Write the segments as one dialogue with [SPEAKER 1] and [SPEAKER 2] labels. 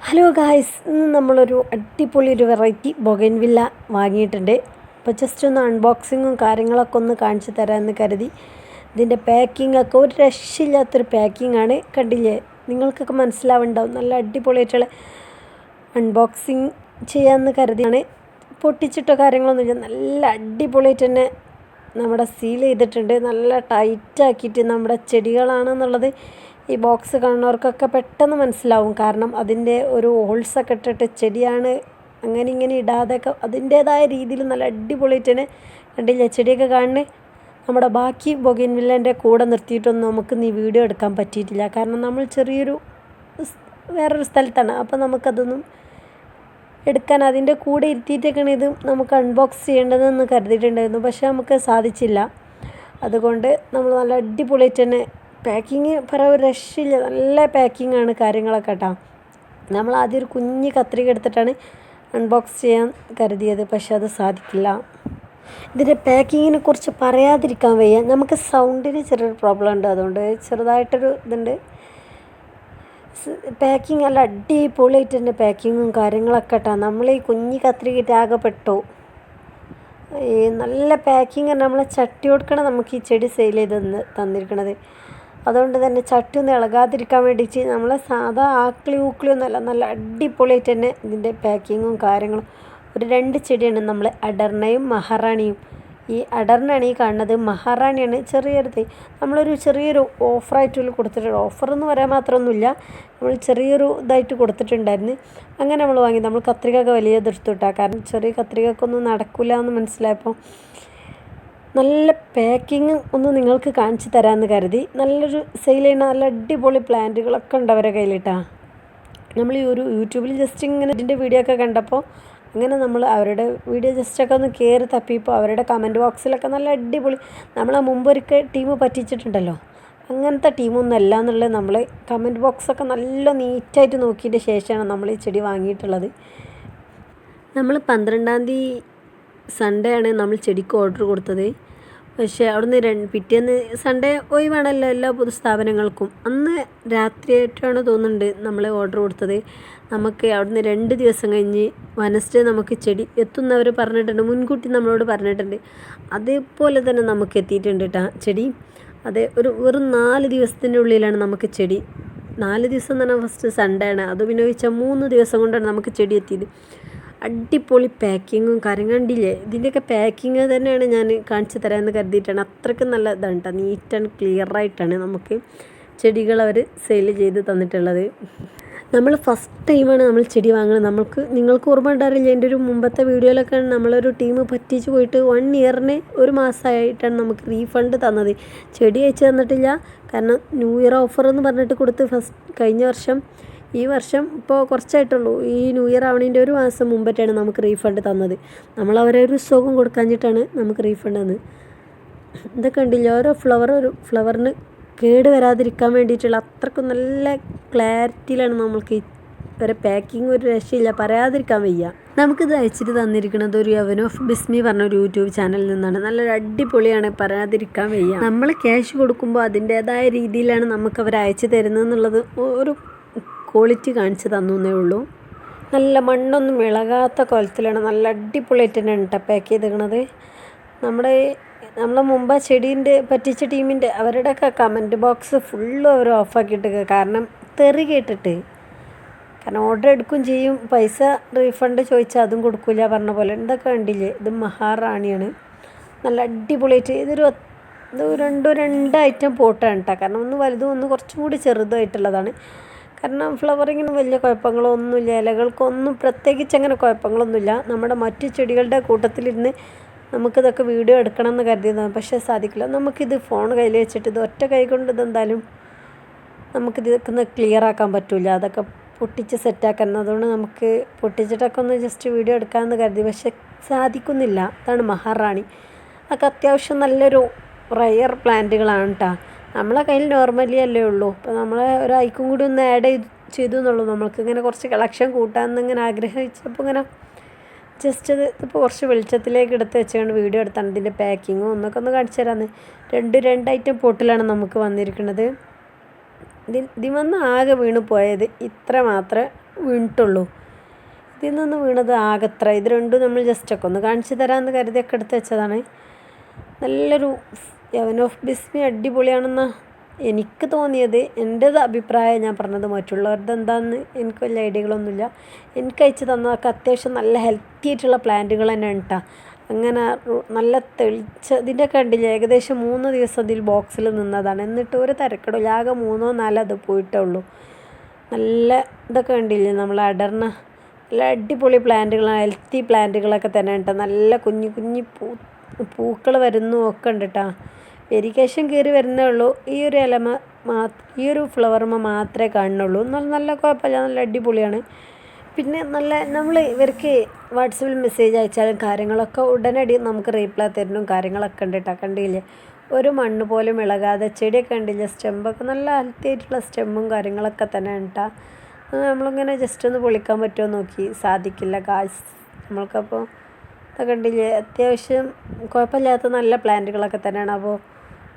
[SPEAKER 1] Hello guys, ഇന്ന് നമ്മളൊരു അടിപൊളി വെറൈറ്റി ബൊഗൈൻവില്ല വാങ്ങിയിട്ടുണ്ട്. അപ്പോൾ ജസ്റ്റ് ഒന്ന് അൺബോക്സിങ്ങും കാര്യങ്ങളൊക്കെ ഒന്ന് കാണിച്ചു തരാമെന്ന് കരുതി. ഇതിൻ്റെ പാക്കിംഗ് ഒക്കെ ഒരു രക്ഷയില്ലാത്തൊരു പാക്കിംഗ് ആണ്. കണ്ടില്ലേ, നിങ്ങൾക്കൊക്കെ മനസ്സിലാവുണ്ടാവും. നല്ല അടിപൊളിയായിട്ടുള്ള അൺബോക്സിങ് ചെയ്യാമെന്ന് കരുതിയാണ്. പൊട്ടിച്ചിട്ടോ കാര്യങ്ങളൊന്നുമില്ല, നല്ല അടിപൊളിയായിട്ട് തന്നെ നമ്മുടെ സീൽ ചെയ്തിട്ടുണ്ട്. നല്ല ടൈറ്റാക്കിയിട്ട് നമ്മുടെ ചെടികളാണെന്നുള്ളത് ഈ ബോക്സ് കാണുന്നവർക്കൊക്കെ പെട്ടെന്ന് മനസ്സിലാവും. കാരണം അതിൻ്റെ ഒരു ഹോൾസൊക്കെ ഇട്ടിട്ട് ചെടിയാണ് അങ്ങനെ ഇങ്ങനെ ഇടാതെയൊക്കെ അതിൻ്റേതായ രീതിയിൽ നല്ല അടിപൊളിയായിട്ട് തന്നെ കണ്ടില്ലേ ചെടിയൊക്കെ കാണുന്നത്. നമ്മുടെ ബാക്കി ബൊഗൈൻവില്ലേൻ്റെ കൂടെ നിർത്തിയിട്ടൊന്നും നമുക്ക് ഈ വീഡിയോ എടുക്കാൻ പറ്റിയിട്ടില്ല. കാരണം നമ്മൾ വേറൊരു സ്ഥലത്താണ്. അപ്പോൾ നമുക്കതൊന്നും എടുക്കാൻ അതിൻ്റെ കൂടെ ഇരുത്തിയിട്ടൊക്കെയാണ് ഇത് നമുക്ക് അൺബോക്സ് ചെയ്യേണ്ടതെന്ന് കരുതിയിട്ടുണ്ടായിരുന്നു. പക്ഷേ നമുക്ക് സാധിച്ചില്ല. അതുകൊണ്ട് നമ്മൾ നല്ല അടിപൊളിയായിട്ട് തന്നെ പാക്കിങ് ഒരു രക്ഷയില്ല. നല്ല പാക്കിങ്ങാണ് കാര്യങ്ങളൊക്കെ കേട്ടോ. നമ്മൾ ആദ്യം ഒരു കുഞ്ഞ് കത്രിക എടുത്തിട്ടാണ് അൺബോക്സ് ചെയ്യാൻ കരുതിയത്. പക്ഷെ അത് സാധിക്കില്ല. ഇതിൻ്റെ പാക്കിങ്ങിനെ കുറിച്ച് പറയാതിരിക്കാൻ വയ്യ. നമുക്ക് സൗണ്ടിന് ചെറിയൊരു പ്രോബ്ലം ഉണ്ട്. അതുകൊണ്ട് ചെറുതായിട്ടൊരു ഇതുണ്ട്. പാക്കിങ് നല്ല അടിപൊളിയായിട്ട് തന്നെ പാക്കിങ്ങും കാര്യങ്ങളൊക്കെ കേട്ടോ. നമ്മൾ ഈ കുഞ്ഞ് കത്രികയിട്ട് ആകെപ്പെട്ടു. നല്ല പാക്കിങ് നമ്മളെ ചട്ടി കൊടുക്കണം നമുക്ക് ഈ ചെടി സെയിൽ ചെയ്ത് തന്നിരിക്കണത്. അതുകൊണ്ട് തന്നെ ചട്ടി ഒന്നും ഇളകാതിരിക്കാൻ വേണ്ടിയിട്ട് നമ്മൾ സാധാ ആക്ലി ഊക്ലിയൊന്നുമല്ല, നല്ല അടിപൊളിയായിട്ട് തന്നെ ഇതിൻ്റെ പാക്കിങ്ങും കാര്യങ്ങളും. ഒരു 2 ചെടിയാണ് നമ്മൾ, അടർണയും മഹാറാണിയും. ഈ അടർണയാണ് ഈ കാണുന്നത്, മഹാറാണിയാണ് ചെറിയൊരു തൈ. നമ്മളൊരു ചെറിയൊരു ഓഫറായിട്ട് കൊടുത്തിട്ടുണ്ട്. ഓഫറെന്ന് പറയാൻ മാത്രമൊന്നുമില്ല, നമ്മൾ ചെറിയൊരു ഇതായിട്ട് കൊടുത്തിട്ടുണ്ടായിരുന്നു. അങ്ങനെ നമ്മൾ വാങ്ങി. നമ്മൾ കത്രികയൊക്കെ വലിയതെടുത്തു കിട്ടാം. കാരണം ചെറിയ കത്രികയൊക്കെ നടക്കില്ല എന്ന് മനസ്സിലായപ്പോൾ നല്ല പാക്കിങ് ഒന്ന് നിങ്ങൾക്ക് കാണിച്ചു തരാമെന്ന് കരുതി. നല്ലൊരു സെയിൽ ചെയ്യുന്ന നല്ല അടിപൊളി പ്ലാന്റുകളൊക്കെ ഉണ്ട് അവരുടെ കയ്യിലിട്ടാ. നമ്മൾ ഈ ഒരു യൂട്യൂബിൽ ജസ്റ്റ് ഇങ്ങനെ ഇതിൻ്റെ വീഡിയോ ഒക്കെ കണ്ടപ്പോൾ അങ്ങനെ നമ്മൾ അവരുടെ വീഡിയോ ജസ്റ്റൊക്കെ ഒന്ന് കയറി തപ്പിയപ്പോൾ അവരുടെ കമൻറ്റ് ബോക്സിലൊക്കെ നല്ല അടിപൊളി, നമ്മളെ മുമ്പൊരിക്കൽ ടീം പറ്റിച്ചിട്ടുണ്ടല്ലോ, അങ്ങനത്തെ ടീമൊന്നും അല്ല എന്നുള്ളത് നമ്മൾ കമൻറ്റ് ബോക്സൊക്കെ നല്ല നീറ്റായിട്ട് നോക്കിയതിൻ്റെ ശേഷമാണ് നമ്മൾ ഈ ചെടി വാങ്ങിയിട്ടുള്ളത്. നമ്മൾ 12-ാം തീയതി സൺഡേ ആണ് നമ്മൾ ചെടിക്ക് ഓർഡർ കൊടുത്തത്. പക്ഷേ അവിടുന്ന് പിറ്റേന്ന് സൺഡേ ഒഴിവാണല്ലോ എല്ലാ പൊതുസ്ഥാപനങ്ങൾക്കും. അന്ന് രാത്രിയായിട്ടാണ് തോന്നുന്നുണ്ട് നമ്മൾ ഓർഡർ കൊടുത്തത്. നമുക്ക് അവിടുന്ന് 2 ദിവസം കഴിഞ്ഞ് വെനസ്ഡേ നമുക്ക് ചെടി എത്തുന്നവർ പറഞ്ഞിട്ടുണ്ട്, മുൻകൂട്ടി നമ്മളോട് പറഞ്ഞിട്ടുണ്ട്. അതേപോലെ തന്നെ നമുക്ക് എത്തിയിട്ടുണ്ട് കേട്ടോ ചെടി. വെറും 4 ദിവസത്തിൻ്റെ ഉള്ളിലാണ് നമുക്ക് ചെടി. 4 ദിവസം എന്ന് പറഞ്ഞാൽ ഫസ്റ്റ് സൺഡേ ആണ്, അത് പിന്നെ വെച്ചാൽ 3 ദിവസം കൊണ്ടാണ് നമുക്ക് ചെടി എത്തിയത്. അടിപൊളി പാക്കിങ്ങും കാര്യം കണ്ടില്ലേ. ഇതിൻ്റെയൊക്കെ പാക്കിങ് തന്നെയാണ് ഞാൻ കാണിച്ചു തരാമെന്ന് കരുതിയിട്ടാണ്. അത്രയ്ക്ക് നല്ല ഇതാണ് കേട്ടോ, നീറ്റ് ആൻഡ് ക്ലിയറായിട്ടാണ് നമുക്ക് ചെടികൾ അവർ സെയിൽ ചെയ്ത് തന്നിട്ടുള്ളത്. നമ്മൾ ഫസ്റ്റ് ടൈമാണ് നമ്മൾ ചെടി വാങ്ങുന്നത്. നിങ്ങൾക്ക് ഓർമ്മ ഉണ്ടാവില്ല, എൻ്റെ ഒരു മുമ്പത്തെ വീഡിയോയിലൊക്കെ നമ്മളൊരു ടീം പറ്റിച്ച് പോയിട്ട് 1 ഇയറിന് 1 മാസമായിട്ടാണ് നമുക്ക് റീഫണ്ട് തന്നത്. ചെടി അയച്ചു തന്നിട്ടില്ല. കാരണം ന്യൂ ഇയർ ഓഫർ എന്ന് പറഞ്ഞിട്ട് കൊടുത്ത് കഴിഞ്ഞ വർഷം. ഈ വർഷം ഇപ്പോൾ കുറച്ചായിട്ടുള്ളൂ, ഈ ന്യൂ ഇയർ ആവണതിൻ്റെ 1 മാസം മുമ്പായിട്ടാണ് നമുക്ക് റീഫണ്ട് തന്നത്. നമ്മൾ അവരെ ഒരു സുഖം കൊടുക്കാഞ്ഞിട്ടാണ് നമുക്ക് റീഫണ്ട് തന്നത്. ഇതൊക്കെ ഉണ്ടില്ല, ഓരോ ഫ്ലവറിന് കേട് വരാതിരിക്കാൻ വേണ്ടിയിട്ടുള്ള അത്രക്കും നല്ല ക്ലാരിറ്റിയിലാണ് നമ്മൾക്ക് ഇവരെ പാക്കിങ്. ഒരു രക്ഷയില്ല, പറയാതിരിക്കാൻ വയ്യ. നമുക്കിത് അയച്ചിട്ട് തന്നിരിക്കുന്നത് ഒരു യവൻ ഓഫ് ബിസ്മി പറഞ്ഞ ഒരു യൂട്യൂബ് ചാനലിൽ നിന്നാണ്. നല്ലൊരു അടിപൊളിയാണ്, പറയാതിരിക്കാൻ വയ്യ. നമ്മൾ ക്യാഷ് കൊടുക്കുമ്പോൾ അതിൻ്റേതായ രീതിയിലാണ് നമുക്ക് അവർ അയച്ചു തരുന്നതെന്നുള്ളത് ഒരു ക്വാളിറ്റി കാണിച്ച് തന്നേ ഉള്ളൂ. നല്ല മണ്ണൊന്നും ഇളകാത്ത കോലത്തിലാണ് നല്ല അടിപൊളിയായിട്ട് തന്നെയാണ് കേട്ടോ പാക്ക് ചെയ്തിരിക്കണത്. നമ്മളെ മുമ്പ് ചെടീൻ്റെ പറ്റിച്ച ടീമിൻ്റെ അവരുടെയൊക്കെ കമൻറ്റ് ബോക്സ് ഫുള്ളും അവർ ഓഫാക്കിയിട്ട്, കാരണം തെറി കേട്ടിട്ട്. കാരണം ഓർഡർ എടുക്കുകയും ചെയ്യും, പൈസ റീഫണ്ട് ചോദിച്ചാൽ അതും കൊടുക്കില്ല പറഞ്ഞ പോലെ. ഇതൊക്കെ കണ്ടില്ലേ, ഇത് മഹാറാണിയാണ്. നല്ല അടിപൊളിയായിട്ട് ഇത് രണ്ട് ഐറ്റം പോട്ടാണ് കേട്ടോ. കാരണം ഒന്ന് വലുതും ഒന്ന് കുറച്ചും കൂടി ചെറുതായിട്ടുള്ളതാണ്. കാരണം ഫ്ലവറിങ്ങിന് വലിയ കുഴപ്പങ്ങളൊന്നുമില്ല, ഇലകൾക്കൊന്നും പ്രത്യേകിച്ച് അങ്ങനെ കുഴപ്പങ്ങളൊന്നുമില്ല. നമ്മുടെ മറ്റു ചെടികളുടെ കൂട്ടത്തിലിരുന്ന് നമുക്കിതൊക്കെ വീഡിയോ എടുക്കണം എന്ന് കരുതിയതാണ്. പക്ഷേ സാധിക്കില്ല. നമുക്കിത് ഫോൺ കയ്യിൽ വെച്ചിട്ട് ഇത് ഒറ്റ കൈ കൊണ്ട് ഇതെന്തായാലും നമുക്കിതൊക്കെ ഒന്ന് ക്ലിയർ ആക്കാൻ പറ്റില്ല. അതൊക്കെ പൊട്ടിച്ച് സെറ്റാക്കാൻ. അതുകൊണ്ട് നമുക്ക് പൊട്ടിച്ചിട്ടൊക്കെ ഒന്ന് ജസ്റ്റ് വീഡിയോ എടുക്കാമെന്ന് കരുതി. പക്ഷേ സാധിക്കുന്നില്ല. അതാണ് മഹാറാണി. അതൊക്കെ അത്യാവശ്യം നല്ലൊരു റയർ പ്ലാന്റുകളാണ് കേട്ടോ. നമ്മളെ കയ്യിൽ നോർമലി അല്ലേ ഉള്ളൂ. അപ്പോൾ നമ്മളെ ഒരു ഐക്കും കൂടി ഒന്ന് ആഡ് ചെയ്തു എന്നുള്ളൂ. നമ്മൾക്കിങ്ങനെ കുറച്ച് കളക്ഷൻ കൂട്ടാമെന്നിങ്ങനെ ആഗ്രഹിച്ചപ്പോൾ ഇങ്ങനെ ജസ്റ്റ് ഇപ്പോൾ കുറച്ച് വെളിച്ചത്തിലേക്ക് എടുത്ത് വെച്ചുകൊണ്ട് വീഡിയോ എടുത്താണ്. ഇതിൻ്റെ പാക്കിങ്ങും ഒന്നൊക്കെ ഒന്ന് കാണിച്ചു തരാമെന്ന്. രണ്ട് ഐറ്റം പോട്ടിലാണ് നമുക്ക് വന്നിരിക്കുന്നത്. ഇതിമെന്ന് ആകെ വീണ് പോയത് ഇത്ര മാത്രമേ വീണിട്ടുള്ളൂ. ഇതിൽ നിന്ന് വീണത് ആകെത്ര. ഇത് രണ്ടും നമ്മൾ ജസ്റ്റൊക്കെ ഒന്ന് കാണിച്ചു തരാമെന്ന് കരുതിയൊക്കെ എടുത്ത് വെച്ചതാണ്. നല്ലൊരു യവൻ ഓഫ് ബിസ്മി അടിപൊളിയാണെന്നാണ് എനിക്ക് തോന്നിയത്. എൻ്റേത് അഭിപ്രായം ഞാൻ പറഞ്ഞത്. മറ്റുള്ളവരുടെ എന്താണെന്ന് എനിക്ക് വലിയ ഐഡിയകളൊന്നുമില്ല. എനിക്ക് അയച്ചു തന്നതൊക്കെ അത്യാവശ്യം നല്ല ഹെൽത്തി ആയിട്ടുള്ള പ്ലാന്റുകൾ തന്നെയാണ് കേട്ടോ. അങ്ങനെ നല്ല തെളിച്ച ഇതിൻ്റെ കണ്ടില്ല, ഏകദേശം 3 ദിവസം ഇതിൽ ബോക്സിൽ നിന്നതാണ്. എന്നിട്ട് ഒരു തിരക്കടില്ല, ആകെ 3-4 അത് പോയിട്ടേ ഉള്ളൂ. നല്ല ഇതൊക്കെ കണ്ടില്ലേ, നമ്മൾ അടർന്ന നല്ല അടിപൊളി പ്ലാന്റുകളാണ്, ഹെൽത്തി പ്ലാന്റുകളൊക്കെ തന്നെ കേട്ടോ. നല്ല കുഞ്ഞു കുഞ്ഞു പൂക്കൾ വരുന്നു ഒക്കെ ഉണ്ട് കേട്ടോ. വെരിക്കേഷൻ കയറി വരുന്നേ ഉള്ളൂ. ഈ ഒരു ഈ ഒരു ഫ്ലവറുമ്മ മാത്രമേ കാണുന്നുള്ളൂ. നല്ല കുഴപ്പമില്ല, നല്ല അടിപൊളിയാണ്. പിന്നെ നല്ല നമ്മൾ ഇവർക്ക് വാട്സപ്പിൽ മെസ്സേജ് അയച്ചാലും കാര്യങ്ങളൊക്കെ ഉടനടി നമുക്ക് റീപ്ലൈ തരുന്നു കാര്യങ്ങളൊക്കെ ഉണ്ട് കേട്ടോ. കണ്ടില്ലേ, ഒരു മണ്ണ് പോലും ഇളകാതെ ചെടിയൊക്കെ കണ്ടില്ലേ, സ്റ്റെമ്പൊക്കെ നല്ല ഹെൽത്തി ആയിട്ടുള്ള സ്റ്റെമ്മും കാര്യങ്ങളൊക്കെ തന്നെ കേട്ടോ. നമ്മളിങ്ങനെ ജസ്റ്റ് ഒന്ന് പൊളിക്കാൻ പറ്റുമോ നോക്കി, സാധിക്കില്ല കാശ് നമ്മൾക്കപ്പോൾ. ഇതൊക്കെ കണ്ടില്ലേ, അത്യാവശ്യം കുഴപ്പമില്ലാത്ത നല്ല പ്ലാന്റുകളൊക്കെ തന്നെയാണ്. അപ്പോൾ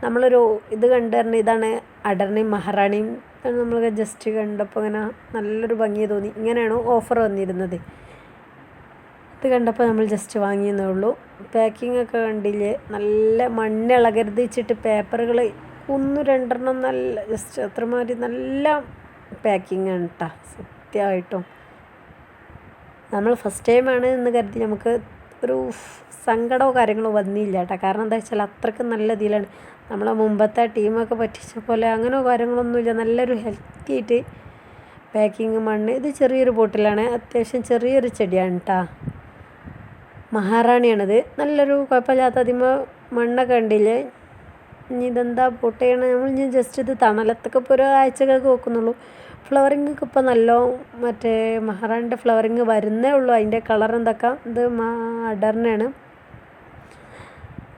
[SPEAKER 1] നമ്മളൊരു ഇത് കണ്ടുതരണം, ഇതാണ് അടർണയും മഹാറാണിയും. നമ്മൾ ജസ്റ്റ് കണ്ടപ്പോൾ ഇങ്ങനെ നല്ലൊരു ഭംഗി തോന്നി. ഇങ്ങനെയാണ് ഓഫർ വന്നിരുന്നത്. ഇത് കണ്ടപ്പോൾ നമ്മൾ ജസ്റ്റ് വാങ്ങിയെന്നേ ഉള്ളൂ. പാക്കിംഗ് ഒക്കെ കണ്ടില്ലേ, നല്ല മണ്ണിളകരുത് വെച്ചിട്ട് പേപ്പറുകൾ 1-2 നല്ല ജസ്റ്റ് അത്രമാതിരി നല്ല പാക്കിംഗ് ആണ് കേട്ടോ. സത്യമായിട്ടും നമ്മൾ ഫസ്റ്റ് ടൈമാണ് എന്ന് കരുതി നമുക്ക് ഒരു സങ്കടമോ കാര്യങ്ങളോ വന്നില്ല കേട്ടോ. കാരണം എന്താ വെച്ചാൽ അത്രയ്ക്ക് നല്ല ഇതിലാണ്. നമ്മളെ മുമ്പത്തെ ടീമൊക്കെ പറ്റിച്ച പോലെ അങ്ങനെ കാര്യങ്ങളൊന്നുമില്ല. നല്ലൊരു ഹെൽത്തി ആയിട്ട് പാക്കിങ്. മണ്ണ് ഇത് ചെറിയൊരു ബോട്ടിലാണ്, അത്യാവശ്യം ചെറിയൊരു ചെടിയാണ് കേട്ടോ. മഹാറാണിയാണിത്. നല്ലൊരു കുഴപ്പമില്ലാത്ത അതിമ മണ്ണൊക്കെ ഉണ്ടില്ലേ. ഇനി ഇതെന്താ പോട്ട് ചെയ്യണം, നമ്മൾ ഇനി ജസ്റ്റ് ഇത് തണലത്തൊക്കെ ഇപ്പോൾ 1 ആഴ്ചക്കൊക്കെ വെക്കുന്നുള്ളൂ. ഫ്ലവറിങ് ഒക്കെ ഇപ്പോൾ നല്ല മറ്റേ മഹാറാണിൻ്റെ ഫ്ലവറിങ് വരുന്നേ ഉള്ളൂ. അതിൻ്റെ കളർ എന്തൊക്കെ ഇത് അടർന്നാണ്.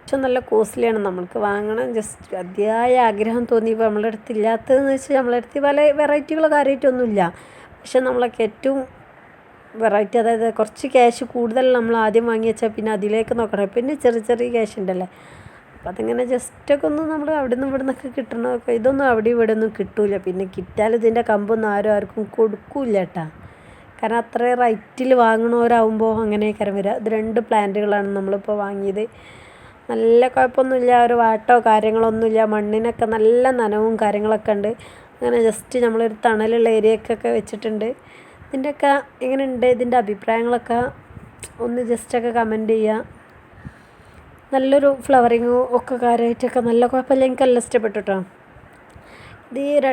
[SPEAKER 1] പക്ഷെ നല്ല കോസ്റ്റ്ലിയാണ്, നമ്മൾക്ക് വാങ്ങണം. ജസ്റ്റ് അതിയായ ആഗ്രഹം തോന്നിയപ്പോൾ നമ്മളെ അടുത്ത് ഇല്ലാത്തതെന്ന് വെച്ചാൽ നമ്മളെ അടുത്ത് പല വെറൈറ്റികളോ കാര്യമായിട്ടൊന്നുമില്ല. പക്ഷെ നമ്മളൊക്കെ ഏറ്റവും വെറൈറ്റി, അതായത് കുറച്ച് ക്യാഷ് കൂടുതൽ നമ്മൾ ആദ്യം വാങ്ങി വെച്ചാൽ പിന്നെ അതിലേക്ക് നോക്കണം. പിന്നെ ചെറിയ ക്യാഷ് ഉണ്ടല്ലേ, അപ്പോൾ അതിങ്ങനെ ജസ്റ്റൊക്കെ ഒന്ന് നമ്മൾ അവിടെ നിന്ന് ഇവിടെ നിന്നൊക്കെ കിട്ടണമൊക്കെ. ഇതൊന്നും അവിടെ ഇവിടെ ഒന്നും കിട്ടില്ല. പിന്നെ കിട്ടിയാൽ ഇതിൻ്റെ കമ്പൊന്നും ആർക്കും കൊടുക്കില്ല കേട്ടോ. കാരണം അത്ര റൈറ്റിൽ വാങ്ങണവരാകുമ്പോൾ അങ്ങനെയൊക്കെ വരിക. ഇത് 2 പ്ലാന്റുകളാണ് നമ്മളിപ്പോൾ വാങ്ങിയത്. നല്ല കുഴപ്പമൊന്നുമില്ല, ഒരു വാട്ടോ കാര്യങ്ങളൊന്നുമില്ല. മണ്ണിനൊക്കെ നല്ല നനവും കാര്യങ്ങളൊക്കെ ഉണ്ട്. അങ്ങനെ ജസ്റ്റ് നമ്മളൊരു തണലുള്ള ഏരിയക്കൊക്കെ വെച്ചിട്ടുണ്ട്. ഇതിൻ്റെയൊക്കെ എങ്ങനെയുണ്ട്, ഇതിൻ്റെ അഭിപ്രായങ്ങളൊക്കെ ഒന്ന് ജസ്റ്റൊക്കെ കമൻറ്റ് ചെയ്യുക. നല്ലൊരു ഫ്ലവറിങ്ങും ഒക്കെ കാര്യമായിട്ടൊക്കെ നല്ല കുഴപ്പമില്ല, എനിക്കെല്ലാം ഇഷ്ടപ്പെട്ടു കേട്ടോ. ഇത് ഈ ഒരു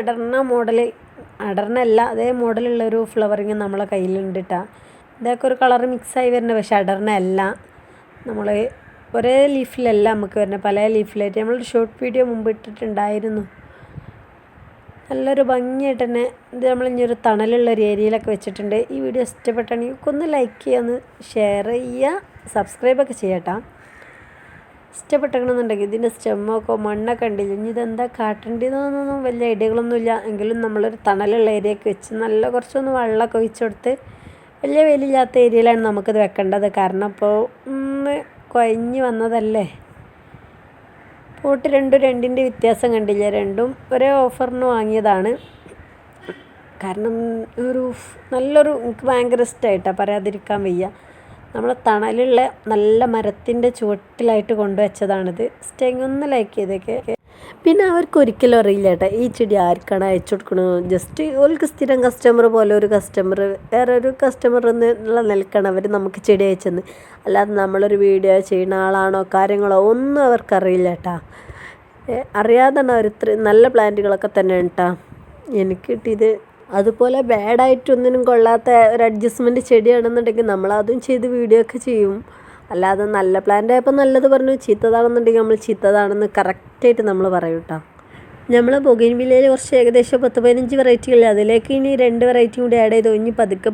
[SPEAKER 1] അടർന്നല്ല അതേ മോഡലുള്ളൊരു ഫ്ലവറിങ് നമ്മളെ കയ്യിലുണ്ട് കേട്ടോ. ഇതൊക്കെ ഒരു കളർ മിക്സായി വരുന്നത്, പക്ഷേ അടർന്നല്ല. നമ്മൾ ഒരേ ലീഫിലല്ല നമുക്ക് വരുന്നത്, പല ലീഫിലായിട്ട്. നമ്മളൊരു ഷോർട്ട് വീഡിയോ മുമ്പ് ഇട്ടിട്ടുണ്ടായിരുന്നു. നല്ലൊരു ഭംഗിയായിട്ട് തന്നെ ഇത് നമ്മൾ ഇനി ഒരു തണലുള്ളൊരു ഏരിയയിലൊക്കെ വെച്ചിട്ടുണ്ട്. ഈ വീഡിയോ ഇഷ്ടപ്പെട്ടാണെങ്കിൽ ഒന്ന് ലൈക്ക് ചെയ്യുക, ഒന്ന് ഷെയർ ചെയ്യുക, സബ്സ്ക്രൈബൊക്കെ ചെയ്യട്ടോ. ഇഷ്ടപ്പെട്ടിട്ടുണ്ടെങ്കിൽ ഇതിൻ്റെ സ്റ്റെമ്മൊക്കെ മണ്ണൊക്കെ ഉണ്ടില്ല. ഇനി ഇതെന്താ കാട്ടേണ്ടതെന്നൊന്നും വലിയ ഐഡിയകളൊന്നുമില്ല. എങ്കിലും നമ്മളൊരു തണലുള്ള ഏരിയയൊക്കെ വെച്ച് നല്ല കുറച്ചൊന്ന് വെള്ളമൊക്കെ ഒഴിച്ചു കൊടുത്ത് വലിയ വെയിലില്ലാത്ത ഏരിയയിലാണ് നമുക്കിത് വെക്കേണ്ടത്. കാരണം ഇപ്പോൾ ഒന്ന് കുഴഞ്ഞ് വന്നതല്ലേ. പോട്ട് രണ്ടിൻ്റെ വ്യത്യാസം കണ്ടില്ല, രണ്ടും ഒരേ ഓഫറിന് വാങ്ങിയതാണ്. കാരണം നല്ലൊരു എനിക്ക് ഭയങ്കര ഇഷ്ടമായിട്ടാണ്, പറയാതിരിക്കാൻ വയ്യ. നമ്മൾ തണലുള്ള നല്ല മരത്തിൻ്റെ ചുവട്ടിലായിട്ട് കൊണ്ടുവച്ചതാണിത്. സ്റ്റെങ് ഒന്ന് ലൈക്ക് ചെയ്തേക്കെ. പിന്നെ അവർക്ക് ഒരിക്കലും അറിയില്ല കേട്ടോ ഈ ചെടി ആർക്കാണ് അയച്ചു കൊടുക്കണത്. ജസ്റ്റ് ഓൾക്ക് സ്ഥിരം കസ്റ്റമർ പോലെ ഒരു കസ്റ്റമർ, വേറെ ഒരു കസ്റ്റമർ എന്നുള്ള നിലക്കാണ് അവർ നമുക്ക് ചെടി അയച്ചെന്ന്. അല്ലാതെ നമ്മളൊരു വീഡിയോ ചെയ്യുന്ന ആളാണോ കാര്യങ്ങളോ ഒന്നും അവർക്കറിയില്ല കേട്ടോ. അറിയാതാണ് അവർ നല്ല പ്ലാന്റുകളൊക്കെ തന്നെ കേട്ടോ എനിക്ക് കിട്ടിയത്. അതുപോലെ ബാഡായിട്ടൊന്നിനും കൊള്ളാത്ത ഒരു അഡ്ജസ്റ്റ്മെൻറ്റ് ചെടിയാണെന്നുണ്ടെങ്കിൽ നമ്മളതും ചെയ്ത് വീഡിയോ ഒക്കെ ചെയ്യും. അല്ലാതെ നല്ല പ്ലാന്റ് ആയപ്പോൾ നല്ലത് പറഞ്ഞു, ചീത്തതാണെന്നുണ്ടെങ്കിൽ നമ്മൾ ചീത്തതാണെന്ന് കറക്റ്റായിട്ട് നമ്മൾ പറയും കേട്ടോ. നമ്മൾ ബൊഗെയിൻവില്ലയിൽ കുറച്ച് ഏകദേശം 10-15 വെറൈറ്റികളിൽ അതിലേക്ക് ഇനി 2 വെറൈറ്റി കൂടി ആഡ് ചെയ്തു. ഇനി പതുക്കെ